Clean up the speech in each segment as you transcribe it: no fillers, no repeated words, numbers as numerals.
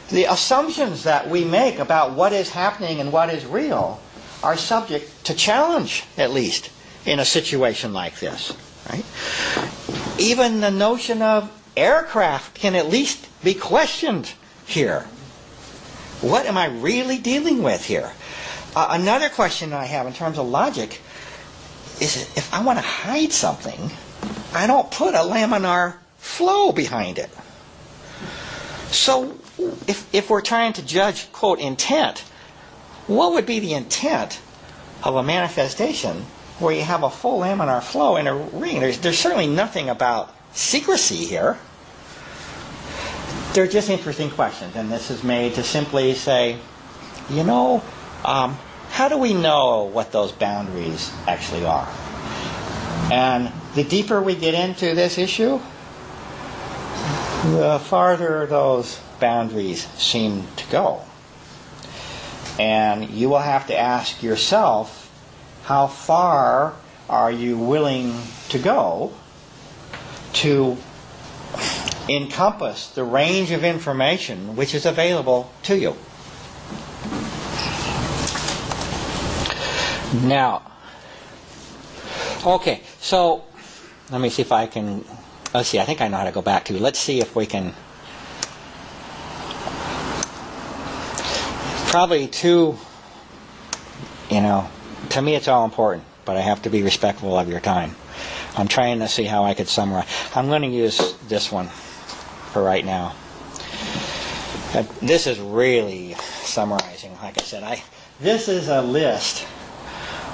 the assumptions that we make about what is happening and what is real are subject to challenge, at least, in a situation like this. Right? Even the notion of aircraft can at least be questioned here. What am I really dealing with here? Another question I have in terms of logic is if I want to hide something, I don't put a laminar flow behind it. So if we're trying to judge, quote, intent, what would be the intent of a manifestation where you have a full laminar flow in a ring? There's certainly nothing about secrecy here. They're just interesting questions, and this is made to simply say, you know, how do we know what those boundaries actually are? And the deeper we get into this issue, the farther those boundaries seem to go. And you will have to ask yourself, how far are you willing to go to encompass the range of information which is available to you? Now, okay, so let me see if I can, let's see, I think I know how to go back to, let's see if we can, probably two, you know, to me it's all important, but I have to be respectful of your time. I'm trying to see how I could summarize. I'm going to use this one for right now. This is really summarizing, like I said. This is a list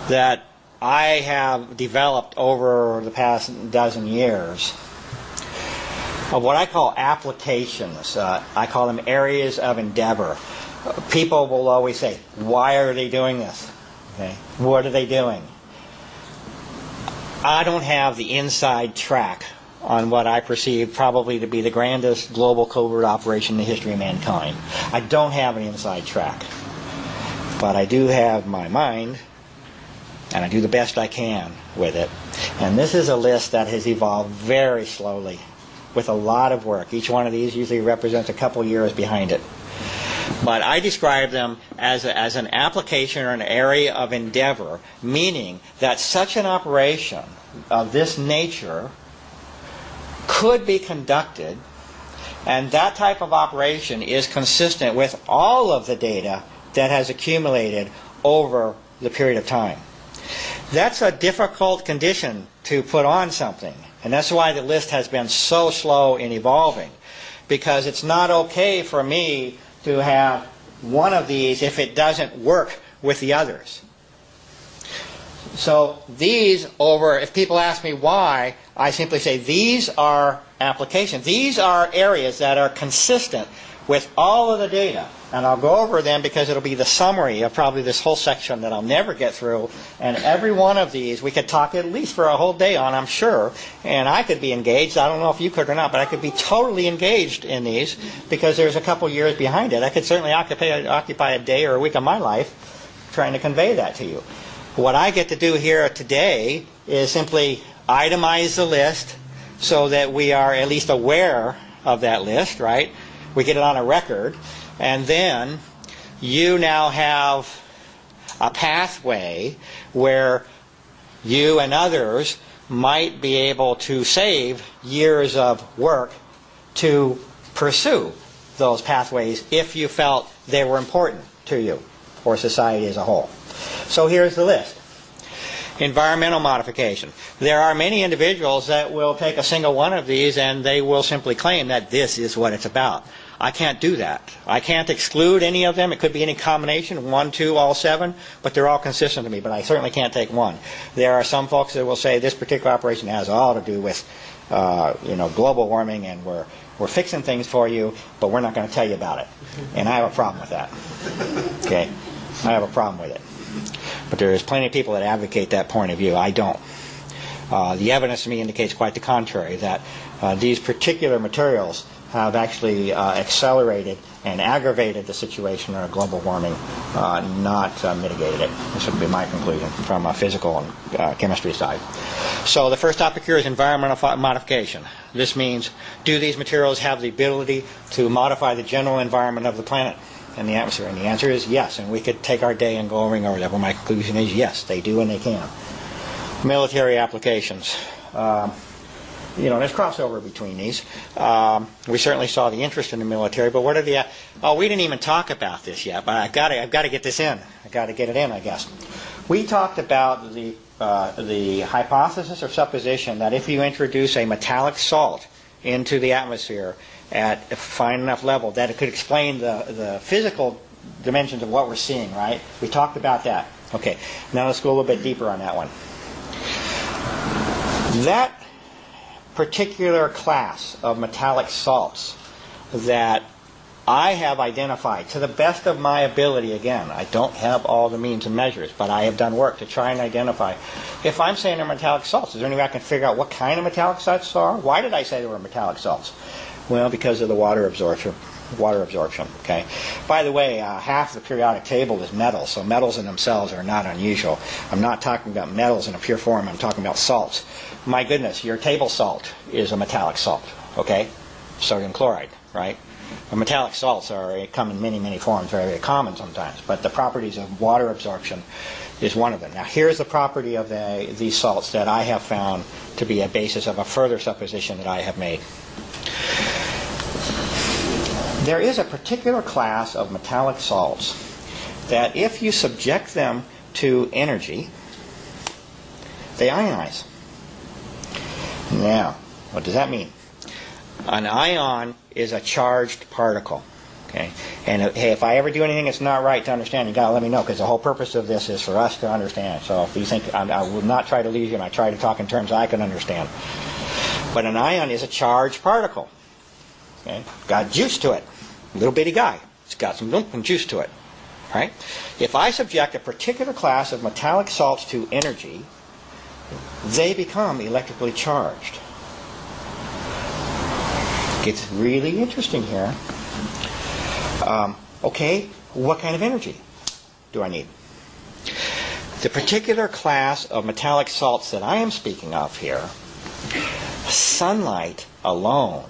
that I have developed over the past dozen years of what I call applications. I call them areas of endeavor. People will always say, why are they doing this? Okay. What are they doing? I don't have the inside track on what I perceive probably to be the grandest global covert operation in the history of mankind. I don't have an inside track. But I do have my mind, and I do the best I can with it. And this is a list that has evolved very slowly with a lot of work. Each one of these usually represents a couple years behind it. But I describe them as an application or an area of endeavor, meaning that such an operation of this nature could be conducted, and that type of operation is consistent with all of the data that has accumulated over the period of time. That's a difficult condition to put on something, and that's why the list has been so slow in evolving, because it's not okay for me to have one of these if it doesn't work with the others. So these if people ask me why, I simply say these are applications. These are areas that are consistent with all of the data. And I'll go over them because it'll be the summary of probably this whole section that I'll never get through. And every one of these we could talk at least for a whole day on, I'm sure. And I could be engaged. I don't know if you could or not, but I could be totally engaged in these because there's a couple years behind it. I could certainly occupy a day or a week of my life trying to convey that to you. What I get to do here today is simply itemize the list so that we are at least aware of that list, right? We get it on a record. And then you now have a pathway where you and others might be able to save years of work to pursue those pathways if you felt they were important to you or society as a whole. So here's the list. Environmental modification. There are many individuals that will take a single one of these and they will simply claim that this is what it's about. I can't do that. I can't exclude any of them. It could be any combination, 1, 2, all 7, but they're all consistent to me, but I certainly can't take one. There are some folks that will say this particular operation has all to do with global warming and we're fixing things for you, but we're not going to tell you about it. And I have a problem with that. Okay? I have a problem with it. But there is plenty of people that advocate that point of view. I don't. The evidence to me indicates quite the contrary, that these particular materials have actually accelerated and aggravated the situation of global warming, not mitigated it. This would be my conclusion from a physical and chemistry side. So the first topic here is environmental modification. This means, do these materials have the ability to modify the general environment of the planet and the atmosphere? And the answer is yes, and we could take our day and go over that, but my conclusion is yes, they do and they can. Military applications. There's crossover between these. We certainly saw the interest in the military, but what are the... we didn't even talk about this yet, but I've got to get this in. I've got to get it in, I guess. We talked about the hypothesis or supposition that if you introduce a metallic salt into the atmosphere at a fine enough level, that it could explain the physical dimensions of what we're seeing, right? We talked about that. Okay, now let's go a little bit deeper on that one. That particular class of metallic salts that I have identified, to the best of my ability, again, I don't have all the means and measures, but I have done work to try and identify. If I'm saying they're metallic salts, is there any way I can figure out what kind of metallic salts are? Why did I say they were metallic salts? Well, because of the water absorption. Okay. By the way, half the periodic table is metals, so metals in themselves are not unusual. I'm not talking about metals in a pure form. I'm talking about salts. My goodness, your table salt is a metallic salt. Okay, sodium chloride, right? Metallic salts come in many, many forms, very, very common sometimes. But the properties of water absorption is one of them. Now, here's the property of these salts that I have found to be a basis of a further supposition that I have made. There is a particular class of metallic salts that if you subject them to energy, they ionize. Now, what does that mean? An ion is a charged particle. Okay? And hey, if I ever do anything that's not right to understand, you got to let me know, because the whole purpose of this is for us to understand. So if you think I will not try to lead you, and I try to talk in terms I can understand. But an ion is a charged particle. Okay? Got juice to it. Little bitty guy. It's got some oomph and juice to it. Right? If I subject a particular class of metallic salts to energy, they become electrically charged. Gets really interesting here. Okay, what kind of energy do I need? The particular class of metallic salts that I am speaking of here, sunlight alone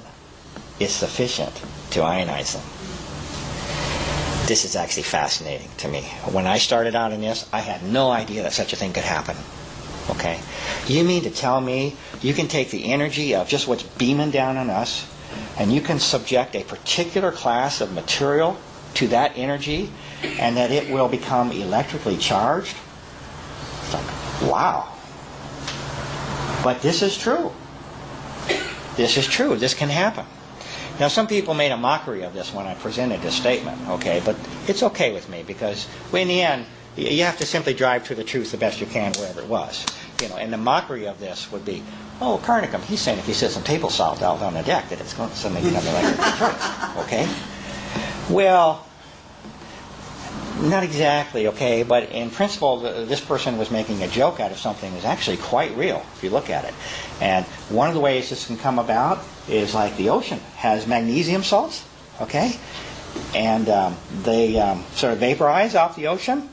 is sufficient to ionize them. This is actually fascinating to me. When I started out in this, I had no idea that such a thing could happen. Okay? You mean to tell me you can take the energy of just what's beaming down on us, and you can subject a particular class of material to that energy, and that it will become electrically charged? It's like, wow. But this is true. This is true. This can happen. Now, some people made a mockery of this when I presented this statement, okay? But it's okay with me, because in the end, you have to simply drive to the truth the best you can wherever it was. And the mockery of this would be, oh, Carnicom, he's saying if he says some table salt out on the deck that it's going to suddenly become electric charge. Okay? Well, not exactly, okay, but in principle, this person was making a joke out of something that's actually quite real, if you look at it. And one of the ways this can come about is like the ocean has magnesium salts, okay? And they sort of vaporize off the ocean.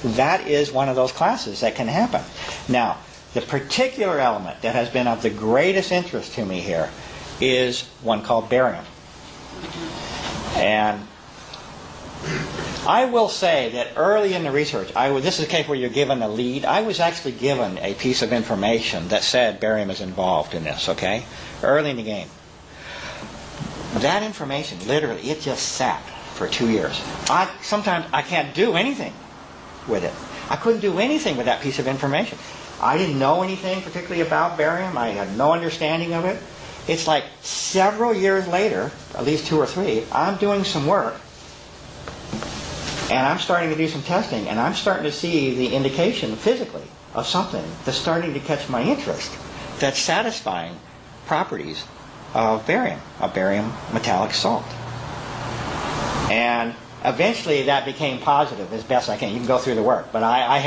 That is one of those classes that can happen. Now, the particular element that has been of the greatest interest to me here is one called barium. And I will say that early in the research, this is a case where you're given a lead. I was actually given a piece of information that said barium is involved in this, okay? Early in the game. That information, literally, it just sat for 2 years. Sometimes I can't do anything with it. I couldn't do anything with that piece of information. I didn't know anything particularly about barium. I had no understanding of it. It's like several years later, at least 2 or 3, I'm doing some work, and I'm starting to do some testing, and I'm starting to see the indication physically of something that's starting to catch my interest, that's satisfying properties of barium, a barium metallic salt. And eventually that became positive as best I can. You can go through the work, but I